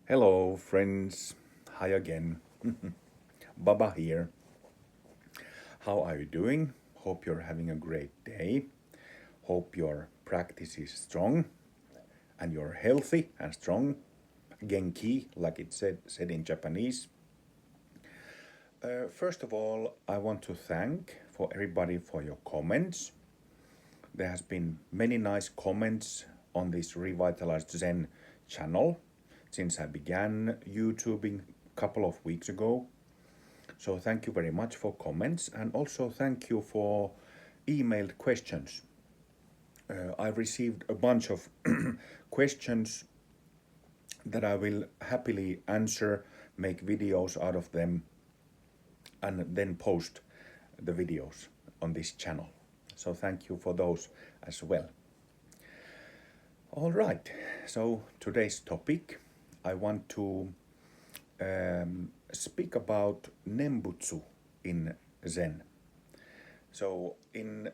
Hello, friends. Hi again. Baba here. How are you doing? Hope you're having a great day. Hope your practice is strong and you're healthy and strong. Genki, like it said in Japanese. First of all, I want to thank for everybody for your comments. There has been many nice comments on this Revitalized Zen channel since I began YouTubing a couple of weeks ago. So thank you very much for comments, and also thank you for emailed questions. I've received a bunch of questions that I will happily answer, make videos out of them, and then post the videos on this channel. So thank you for those as well. All right, so today's topic, I want to speak about Nembutsu in Zen. So in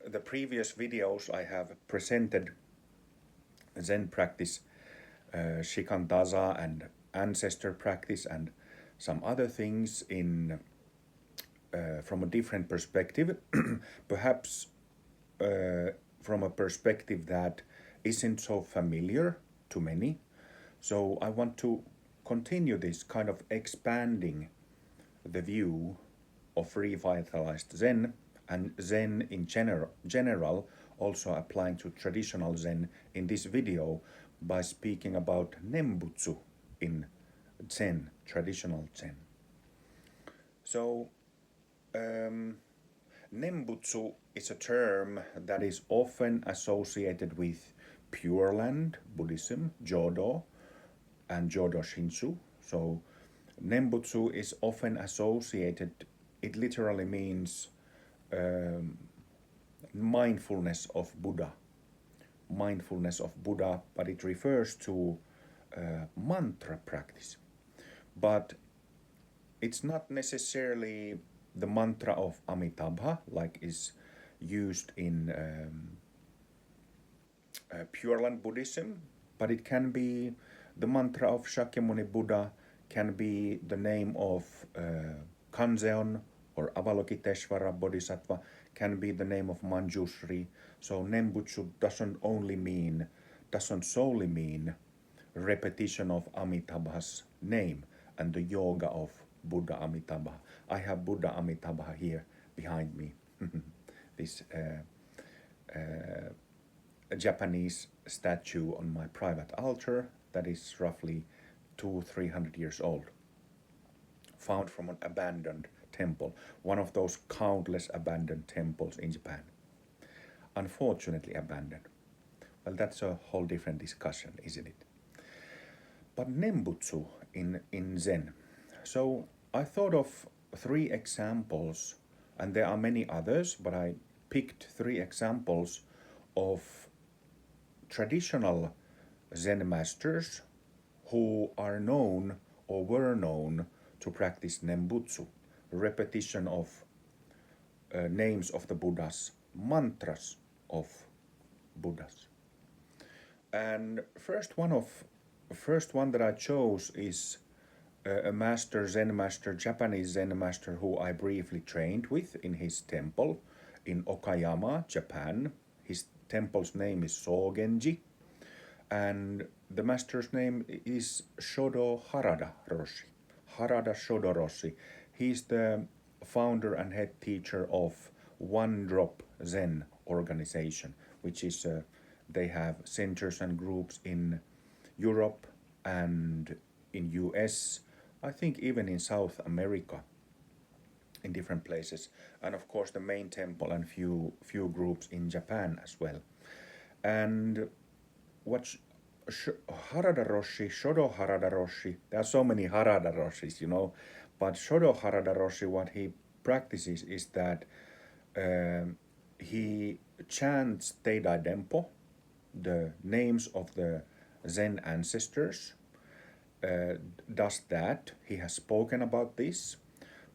the previous videos I have presented Zen practice, Shikantaza and ancestor practice and some other things in from a different perspective, perhaps from a perspective that isn't so familiar to many. So I want to continue this kind of expanding the view of revitalized Zen and Zen in general, also applying to traditional Zen in this video by speaking about Nembutsu in Zen, traditional Zen. So, Nembutsu is a term that is often associated with Pure Land Buddhism, Jodo, and Jodo Shinshu. So, Nembutsu is often associated, it literally means mindfulness of Buddha. Mindfulness of Buddha, but it refers to mantra practice. But it's not necessarily the mantra of Amitabha, like is used in Pure Land Buddhism, but it can be the mantra of Shakyamuni Buddha, can be the name of Kanzeon or Avalokiteshvara Bodhisattva, can be the name of Manjushri. So Nembutsu doesn't solely mean repetition of Amitabha's name and the yoga of Buddha Amitabha. I have Buddha Amitabha here behind me. This Japanese statue on my private altar that is roughly 200-300 years old, found from an abandoned temple, one of those countless abandoned temples in Japan. Unfortunately abandoned. Well, that's a whole different discussion, isn't it? But Nembutsu in Zen. So I thought of 3 examples, and there are many others, but I picked 3 examples of traditional Zen masters who are known or were known to practice Nembutsu, repetition of names of the Buddhas, mantras of Buddhas. And first one that I chose is a master, Zen master, Japanese Zen master who I briefly trained with in his temple in Okayama, Japan. His temple's name is Sogenji, and the master's name is Shodo Harada Roshi. Harada Shodo Roshi. He's the founder and head teacher of One Drop Zen organization, which is they have centers and groups in Europe and in US, I think even in South America, in different places, and of course the main temple and few groups in Japan as well. And what Harada Roshi, Shodo Harada Roshi, there are so many Harada Roshis, but Shodo Harada Roshi, what he practices is that he chants Teidai Dempo, the names of the Zen ancestors, does that. He has spoken about this,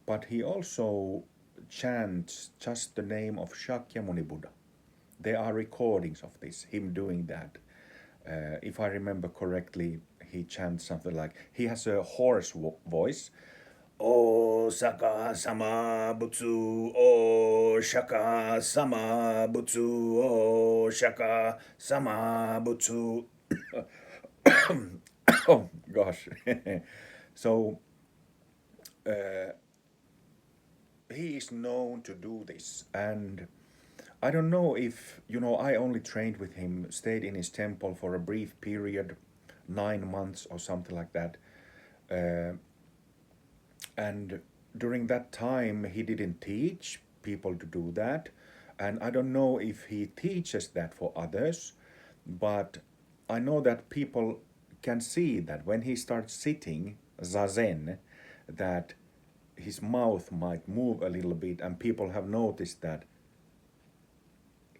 but he also chants just the name of Shakyamuni Buddha. There are recordings of this, him doing that. If I remember correctly, he chants something like, he has a hoarse voice. O Saka Sama Butsu, O Shaka Sama Butsu, O Shaka Sama Butsu. Oh gosh. So he is known to do this, and I don't know if, I only trained with him, stayed in his temple for a brief period, 9 months or something like that. And during that time, he didn't teach people to do that. And I don't know if he teaches that for others, but I know that people can see that when he starts sitting zazen, that his mouth might move a little bit, and people have noticed that.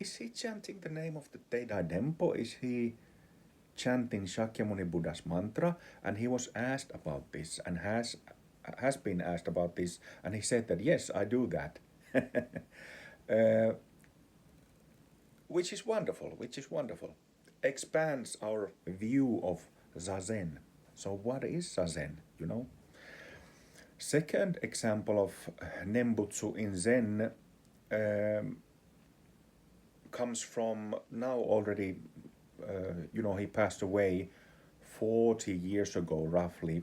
Is he chanting the name of the Teidai Dempo? Is he chanting Shakyamuni Buddha's mantra? And he was asked about this, and has been asked about this, and he said that yes, I do that. Which is wonderful, expands our view of zazen. So what is zazen, Second example of Nembutsu in Zen comes from now already, he passed away 40 years ago roughly.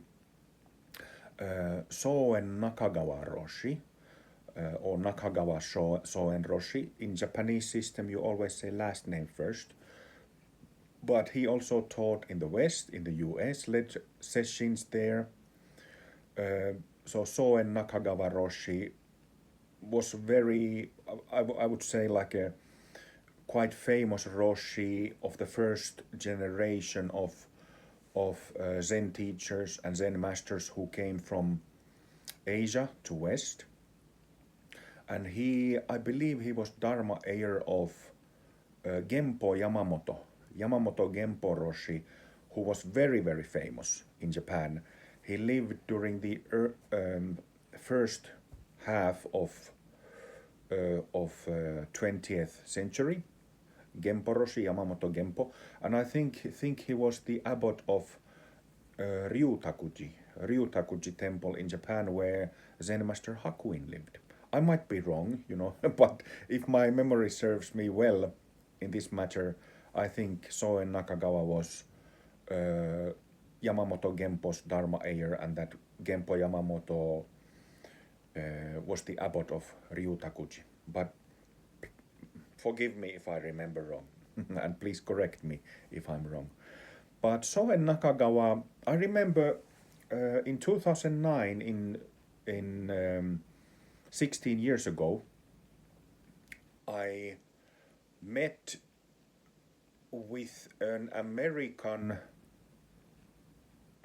Soen Nakagawa Roshi, or Nakagawa Soen Roshi. In Japanese system, you always say last name first. But he also taught in the West, in the US, led sessions there. So Soen Nakagawa Roshi was very, I would say, like a quite famous Roshi of the first generation of Zen teachers and Zen masters who came from Asia to West. And I believe he was Dharma heir of Genpo Yamamoto Genpo Roshi, who was very, very famous in Japan. He lived during the first half of 20th century. Genpo Roshi, Yamamoto Genpo, and I think he was the abbot of Ryutakuji temple in Japan, where Zen master Hakuin lived. I might be wrong, but if my memory serves me well in this matter, I think Soen Nakagawa was Yamamoto Genpo's Dharma heir, and that Genpo Yamamoto was the abbot of Ryutakuji. But forgive me if I remember wrong, and please correct me if I'm wrong. But Soen Nakagawa, I remember in 2009, in 16 years ago, I met with an American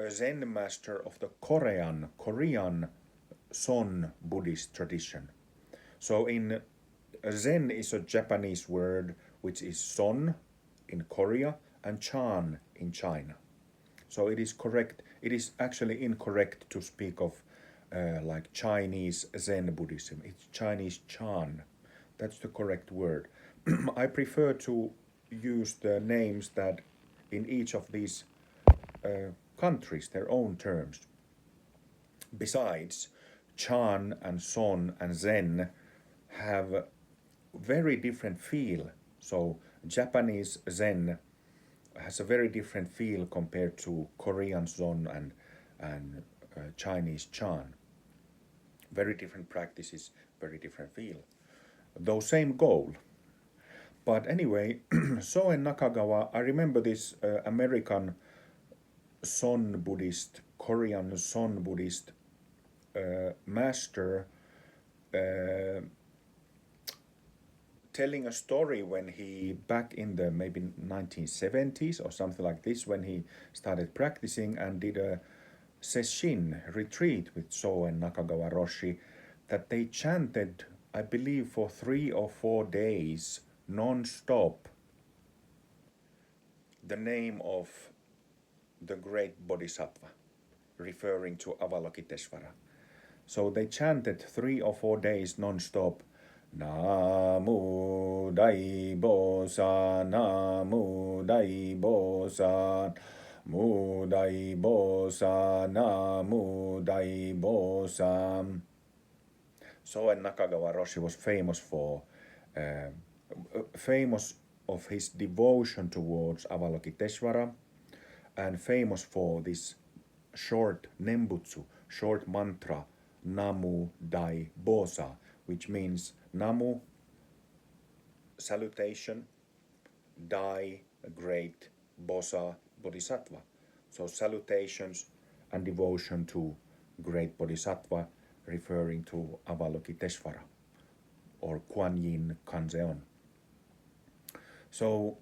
Zen master of the Korean Son Buddhist tradition. So in Zen is a Japanese word which is Son in Korea and Chan in China. So it is correct. It is actually incorrect to speak of like Chinese Zen Buddhism. It's Chinese Chan. That's the correct word. I prefer to use the names that in each of these countries, their own terms. Besides, Chan and Son and Zen have very different feel. So Japanese Zen has a very different feel compared to Korean Zon and Chinese Chan. Very different practices, very different feel. Though same goal. But anyway, Soen Nakagawa, I remember this American Son Buddhist, Korean Son Buddhist master telling a story when he, back in the maybe 1970s or something like this, when he started practicing and did a sesshin retreat with Soen Nakagawa Roshi, that they chanted, I believe, for 3 or 4 days non-stop the name of the great Bodhisattva, referring to Avalokiteshvara. So they chanted 3 or 4 days non-stop, Namu Dai Bosan, Namu Dai Bosan, mu dai bosa namu dai bosa. Soen Nakagawa Roshi was uh, famous of his devotion towards Avalokiteshvara, and famous for this short Nembutsu, short mantra, Namu Dai Bosa, which means Namu, salutation, Dai, great, Bosa, Bodhisattva. So salutations and devotion to great Bodhisattva, referring to Avalokiteshvara or Kuan Yin Kanzeon. So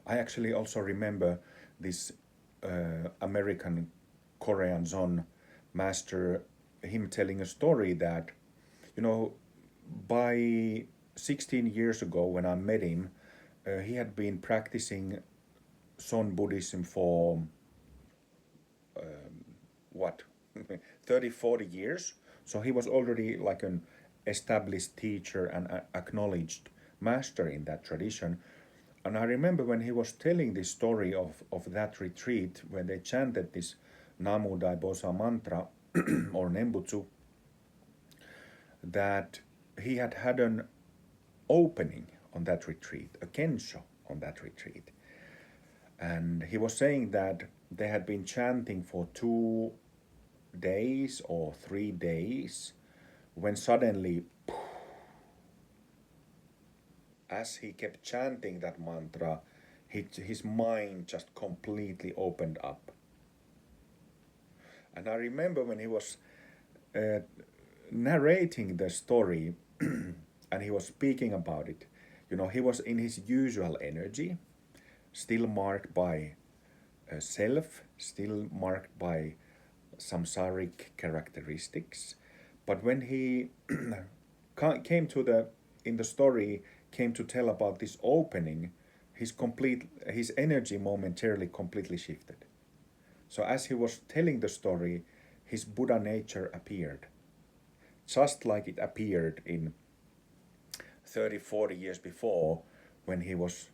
I actually also remember this American Korean Zon master, him telling a story that, by 16 years ago when I met him, he had been practicing Zon Buddhism for what, 30, 40 years. So he was already like an established teacher and acknowledged master in that tradition. And I remember when he was telling this story of that retreat, when they chanted this Namu Dai Bosa mantra or Nembutsu, that he had an opening on that retreat, a kensho on that retreat. And he was saying that they had been chanting for 2 days or 3 days, when suddenly, as he kept chanting that mantra, his mind just completely opened up. And I remember when he was narrating the story and he was speaking about it, he was in his usual energy, still marked by self, still marked by samsaric characteristics. But when he came in the story, came to tell about this opening, his energy momentarily completely shifted. So as he was telling the story, his Buddha nature appeared, just like it appeared in 30, 40 years before when he was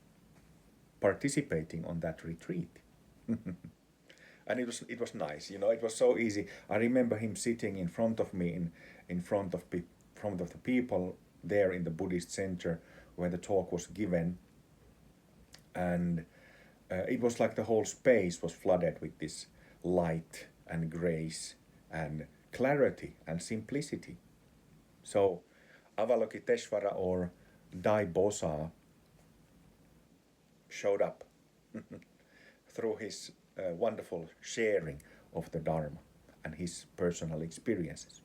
participating on that retreat. And it was nice, it was so easy. I remember him sitting in front of me, in front of the people there in the Buddhist center where the talk was given, and it was like the whole space was flooded with this light and grace and clarity and simplicity. So Avalokiteshvara or Dai Bosa showed up through his wonderful sharing of the Dharma and his personal experiences.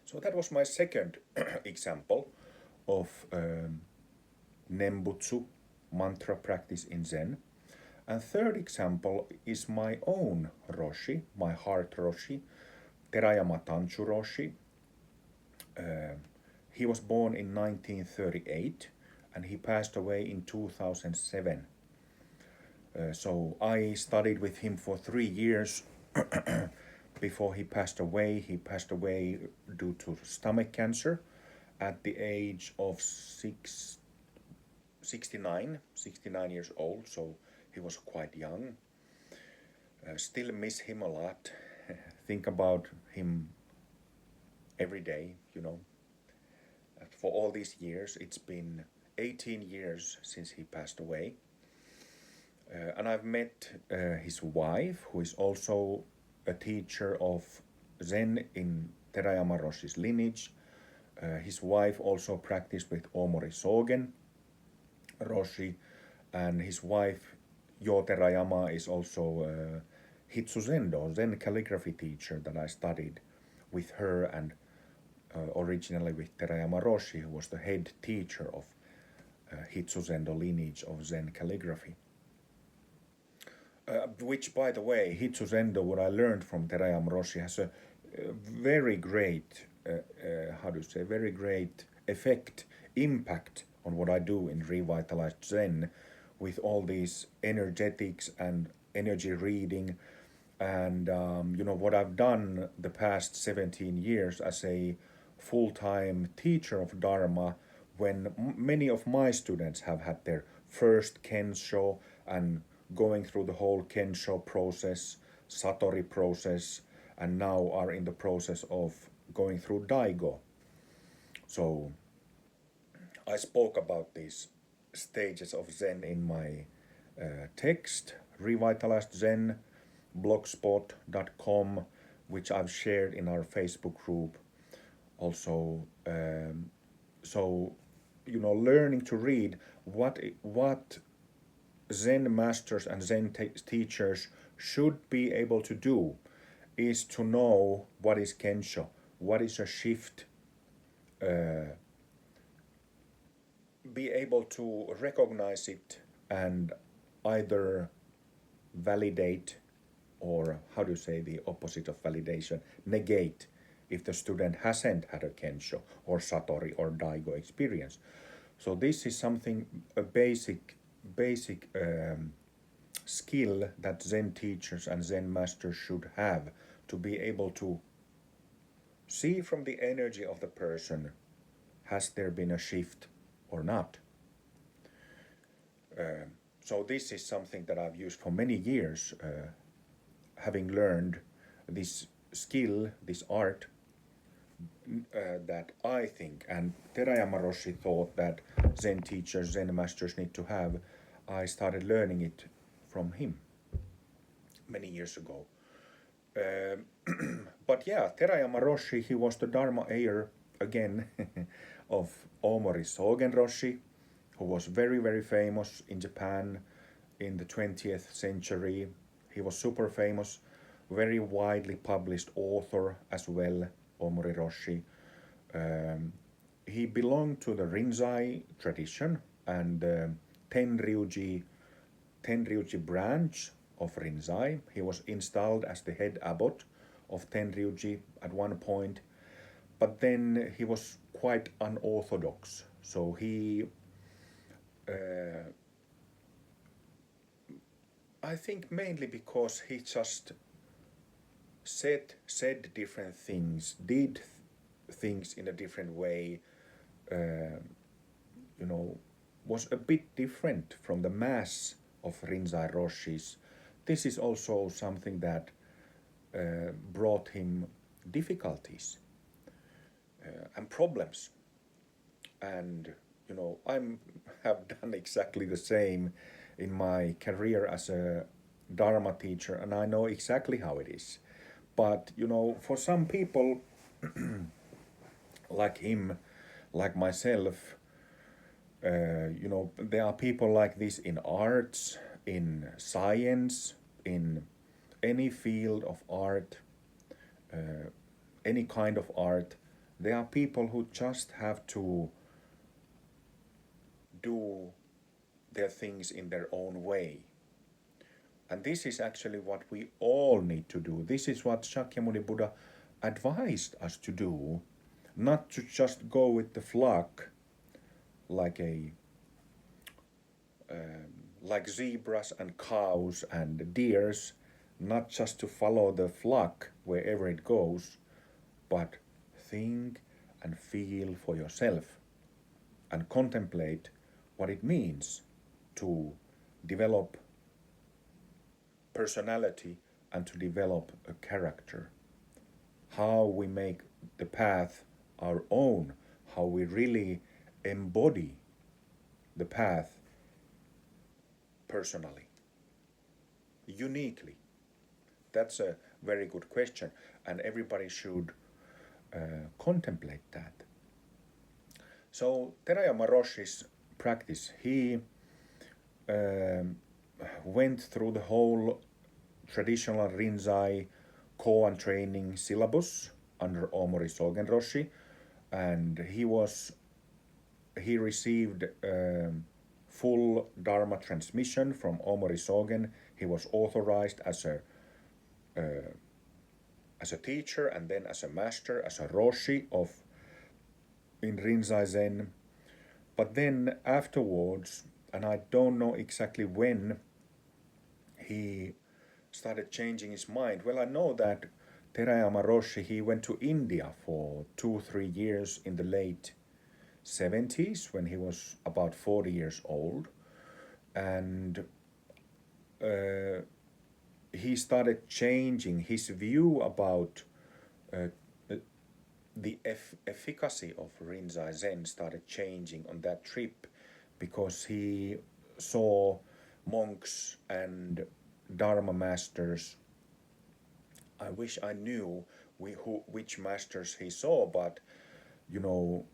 So that was my second example of Nembutsu, mantra practice in Zen. And third example is my own Roshi, my heart Roshi, Terayama Tanchu Roshi. He was born in 1938 and he passed away in 2007. So I studied with him for 3 years before he passed away. He passed away due to stomach cancer at the age of 69 years old, so he was quite young. Still miss him a lot. Think about him every day, For all these years, it's been 18 years since he passed away. And I've met his wife, who is also a teacher of Zen in Terayama Roshi's lineage. His wife also practiced with Omori Sogen Roshi, and his wife Yo Terayama is also Hitsu Zendo, Zen calligraphy teacher that I studied with her, and originally with Terayama Roshi, who was the head teacher of Hitsu Zendo lineage of Zen calligraphy. Which, by the way, Hitsu Zendo, what I learned from Terayama Roshi, has a very great, very great effect, impact on what I do in Revitalized Zen, with all these energetics and energy reading, and what I've done the past 17 years as a full-time teacher of Dharma, when many of my students have had their first Kensho and going through the whole Kensho process, Satori process, and now are in the process of going through Daigo. So I spoke about these stages of Zen in my text, Revitalized Zen, blogspot.com, which I've shared in our Facebook group. Also, so learning to read what Zen masters and Zen teachers should be able to do is to know what is Kensho, what is a shift, be able to recognize it and either validate, or how do you say the opposite of validation, negate, if the student hasn't had a Kensho or Satori or Daigo experience. So this is something, a basic skill that Zen teachers and Zen masters should have, to be able to see from the energy of the person, has there been a shift or not. So this is something that I've used for many years, having learned this skill, this art, that I think, and Terayama Roshi thought that Zen teachers, Zen masters need to have. I started learning it from him many years ago. But yeah, Terayama Roshi, he was the Dharma heir again of Omori Sogen Roshi, who was very, very famous in Japan in the 20th century. He was super famous, very widely published author as well, Omori Roshi. He belonged to the Rinzai tradition and Tenryuji branch of Rinzai. He was installed as the head abbot of Tenryuji at one point, but then he was quite unorthodox. So he, I think mainly because he just said different things, did things in a different way, was a bit different from the mass of Rinzai Roshis. This is also something that brought him difficulties and problems. And I have done exactly the same in my career as a Dharma teacher, and I know exactly how it is. But for some people like him, like myself, there are people like this in arts, in science, in any field of art, any kind of art. There are people who just have to do their things in their own way. And this is actually what we all need to do. This is what Shakyamuni Buddha advised us to do, not to just go with the flock like like zebras and cows and deers, not just to follow the flock wherever it goes, but think and feel for yourself and contemplate what it means to develop personality and to develop a character. How we make the path our own, how we really embody the path personally, uniquely. That's a very good question, and everybody should contemplate that. So Terayama Roshi's practice, he went through the whole traditional Rinzai koan training syllabus under Omori Sogen Roshi, and he received full Dharma transmission from Omori Sogen. He was authorized as a teacher and then as a master, as a Roshi in Rinzai Zen. But then afterwards, and I don't know exactly when, he started changing his mind. Well, I know that Terayama Roshi, he went to India for 2-3 years in the late 70s when he was about 40 years old. And he started changing his view about uh, the efficacy of Rinzai Zen started changing on that trip because he saw monks and Dharma masters. I wish I knew which masters he saw, but you know,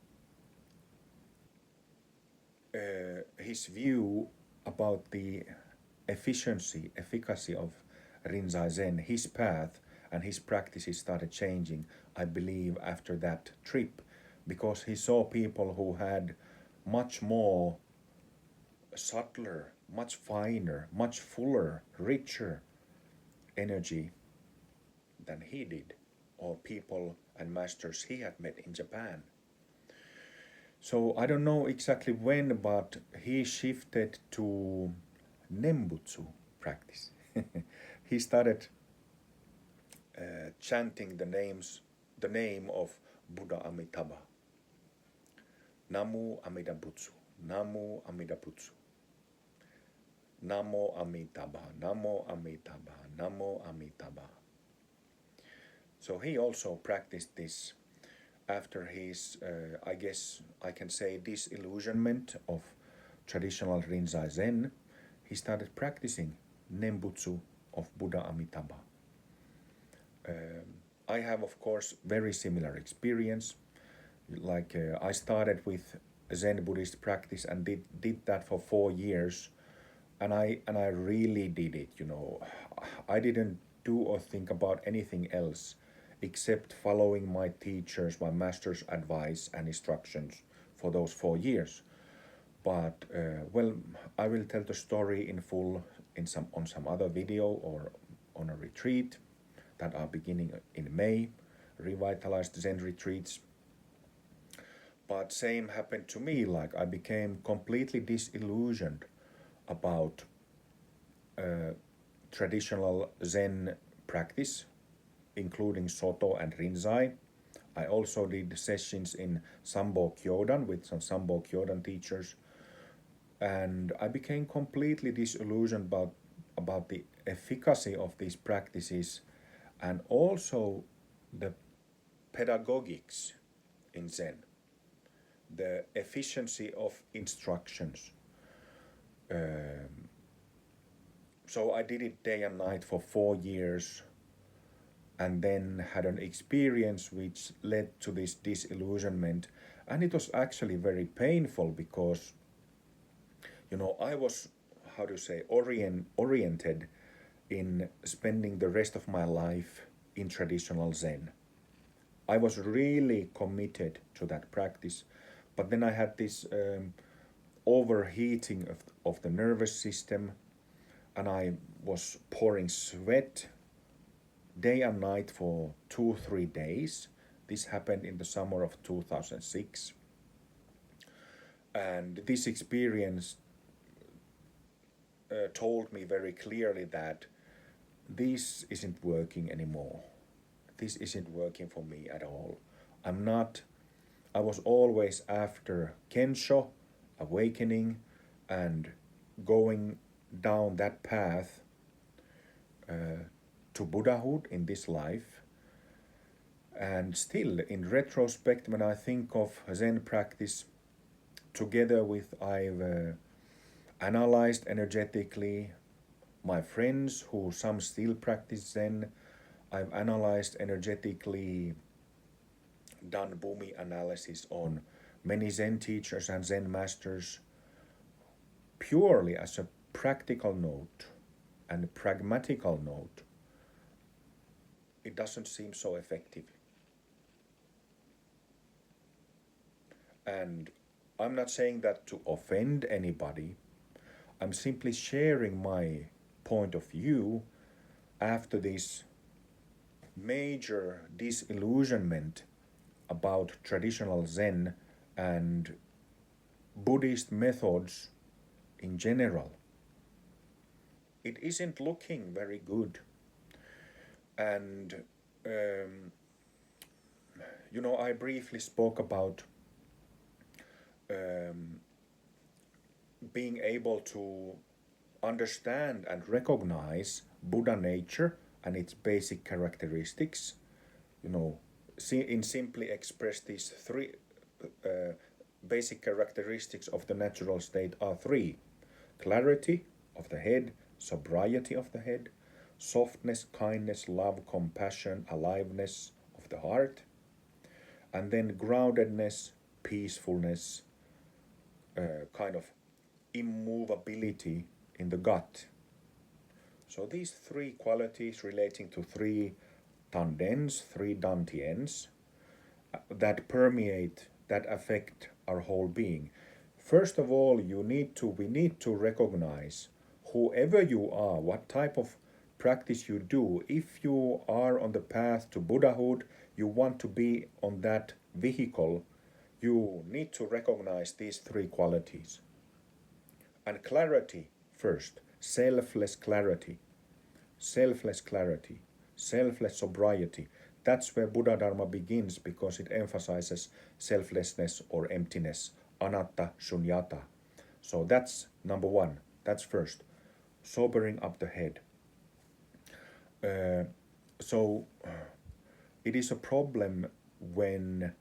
his view about the efficacy of Rinzai Zen, his path and his practices started changing, I believe, after that trip, because he saw people who had much more subtler, much finer, much fuller, richer energy than he did, or people and masters he had met in Japan. So I don't know exactly when, but he shifted to Nembutsu practice. He started chanting the name of Buddha Amitabha. Namu Amida Butsu, Namu Amida Butsu, Namo Amitabha, Namo Amitabha, Namo Amitabha. So he also practiced this after his, I guess I can say, disillusionment of traditional Rinzai Zen. He started practicing Nembutsu of Buddha Amitabha. I have, of course, very similar experience. Like I started with Zen Buddhist practice and did that for 4 years, and I really did it. You know, I didn't do or think about anything else except following my teachers, my master's advice and instructions for those 4 years. But well, I will tell the story in full on some other video or on a retreat that are beginning in May, Revitalized Zen retreats. But same happened to me, like I became completely disillusioned about traditional Zen practice, including Soto and Rinzai. I also did sessions in Sambo Kyodan with some Sambo Kyodan teachers, and I became completely disillusioned about the efficacy of these practices and also the pedagogics in Zen, the efficiency of instructions. So I did it day and night for 4 years, and then had an experience which led to this disillusionment. And it was actually very painful because, you know, I was, how to say, oriented in spending the rest of my life in traditional Zen. I was really committed to that practice, but then I had this overheating of the nervous system, and I was pouring sweat day and night for 2-3 days. This happened in the summer of 2006. And this experience told me very clearly that this isn't working anymore. This isn't working for me at all. I was always after Kensho, awakening, and going down that path to Buddhahood in this life. And still, in retrospect, when I think of Zen practice, together with I've analyzed energetically my friends who some still practice Zen, I've analyzed energetically, done Bumi analysis on many Zen teachers and Zen masters, purely as a practical note and pragmatical note. It doesn't seem so effective. And I'm not saying that to offend anybody. I'm simply sharing my point of view after this major disillusionment about traditional Zen and Buddhist methods in general. It isn't looking very good. And, you know, I briefly spoke about being able to understand and recognize Buddha nature and its basic characteristics, in simply express these three basic characteristics of the natural state are three: clarity of the head, sobriety of the head, softness, kindness, love, compassion, aliveness of the heart, and then groundedness, peacefulness, kind of immovability in the gut. So these three qualities relating to three tandens, three dantians, that permeate, that affect our whole being. First of all, we need to recognize whoever you are, what type of practice you do. If you are on the path to Buddhahood, you want to be on that vehicle, you need to recognize these three qualities. And clarity first, selfless clarity, selfless clarity, selfless sobriety. That's where Buddha Dharma begins, because it emphasizes selflessness or emptiness, anatta, shunyata. So that's number one. That's first. Sobering up the head. So it is a problem when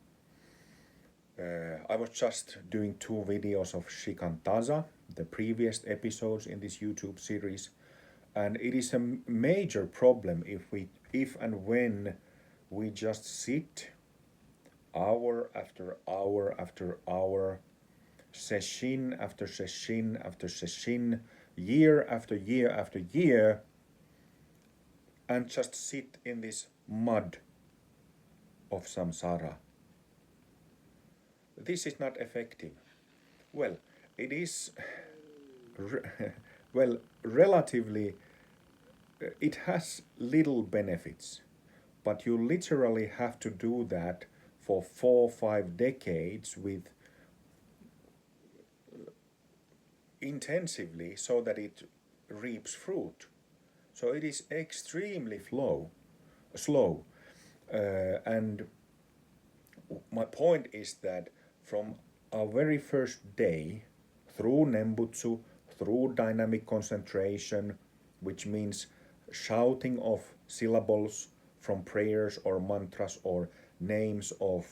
I was just doing 2 videos of Shikantaza, the previous episodes in this YouTube series, and it is a major problem if and when we just sit hour after hour after hour, session after session after session, year after year after year, and just sit in this mud of samsara. This is not effective. Well, it is, relatively, it has little benefits, but you literally have to do that for 4 or 5 decades with intensively, so that it reaps fruit. So it is extremely slow. And my point is that from our very first day, through Nembutsu, through dynamic concentration, which means shouting of syllables from prayers or mantras or names of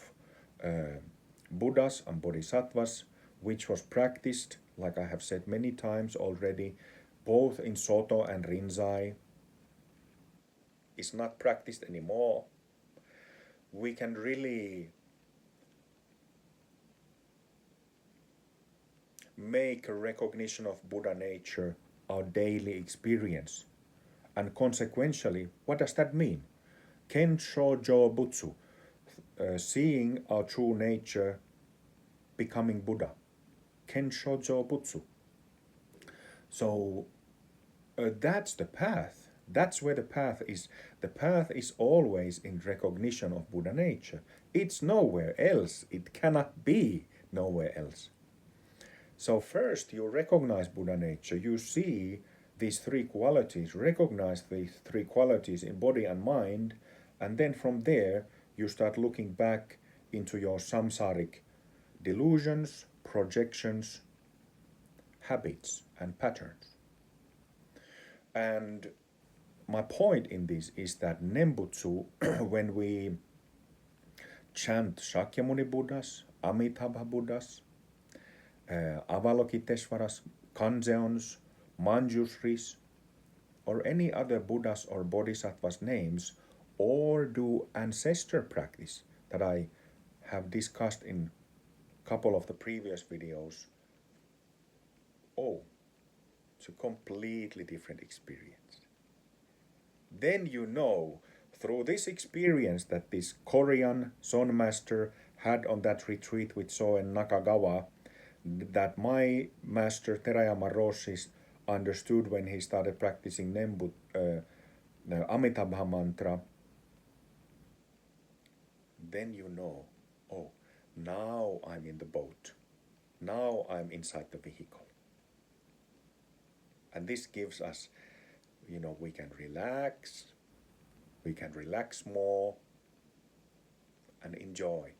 Buddhas and Bodhisattvas, which was practiced, like I have said many times already, both in Soto and Rinzai, is not practiced anymore. We can really make a recognition of Buddha nature our daily experience. And consequentially, what does that mean? Kensho Jo Butsu, seeing our true nature, becoming Buddha. Kensho Jo Butsu. So that's the path. That's where the path is. The path is always in recognition of Buddha nature. It's nowhere else. It cannot be nowhere else. So first you recognize Buddha nature. You see these three qualities, recognize these three qualities in body and mind, and then from there you start looking back into your samsaric delusions, projections, habits, and patterns. And my point in this is that Nembutsu, when we chant Shakyamuni Buddhas, Amitabha Buddhas, Avalokiteshvaras, Kanzeons, Manjushris, or any other Buddhas or Bodhisattvas names, or do ancestor practice that I have discussed in a couple of the previous videos, it's a completely different experience. Then you know through this experience that this Korean Zen master had on that retreat with Soen Nakagawa, that my master Terayama Roshi understood when he started practicing Amitabha mantra, then you know, now I'm in the boat. Now I'm inside the vehicle. And this gives us, we can relax more and enjoy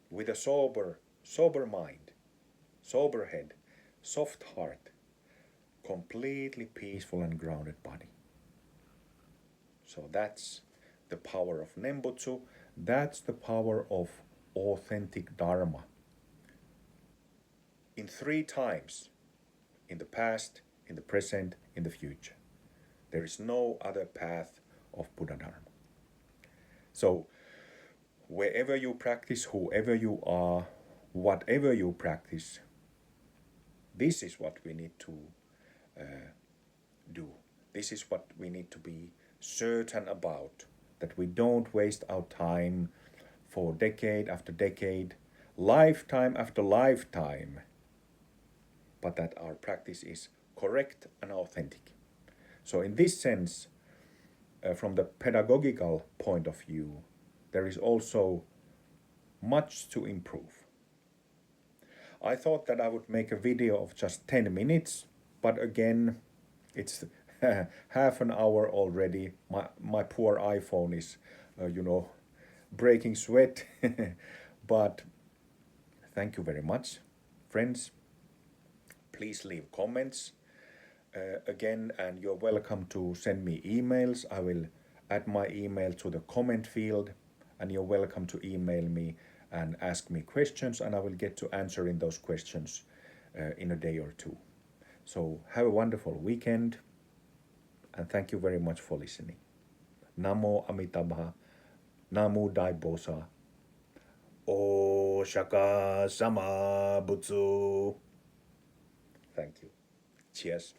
with a sober mind, sober head, soft heart, completely peaceful and grounded body. So that's the power of Nembutsu. That's the power of authentic Dharma. In 3 times, in the past, in the present, in the future. There is no other path of Buddha Dharma. So, wherever you practice, whoever you are, whatever you practice, this is what we need to do. This is what we need to be certain about, that we don't waste our time for decade after decade, lifetime after lifetime, but that our practice is correct and authentic. So in this sense, from the pedagogical point of view, there is also much to improve. I thought that I would make a video of just 10 minutes, but again, it's half an hour already. My poor iPhone is, breaking sweat. But thank you very much, friends. Please leave comments again, and you're welcome to send me emails. I will add my email to the comment field, and you're welcome to email me and ask me questions, and I will get to answering those questions in a day or two. So have a wonderful weekend, and thank you very much for listening. Namo Amitabha, Namo Daibosa, O Shaka Sama Butsu. Thank you. Cheers.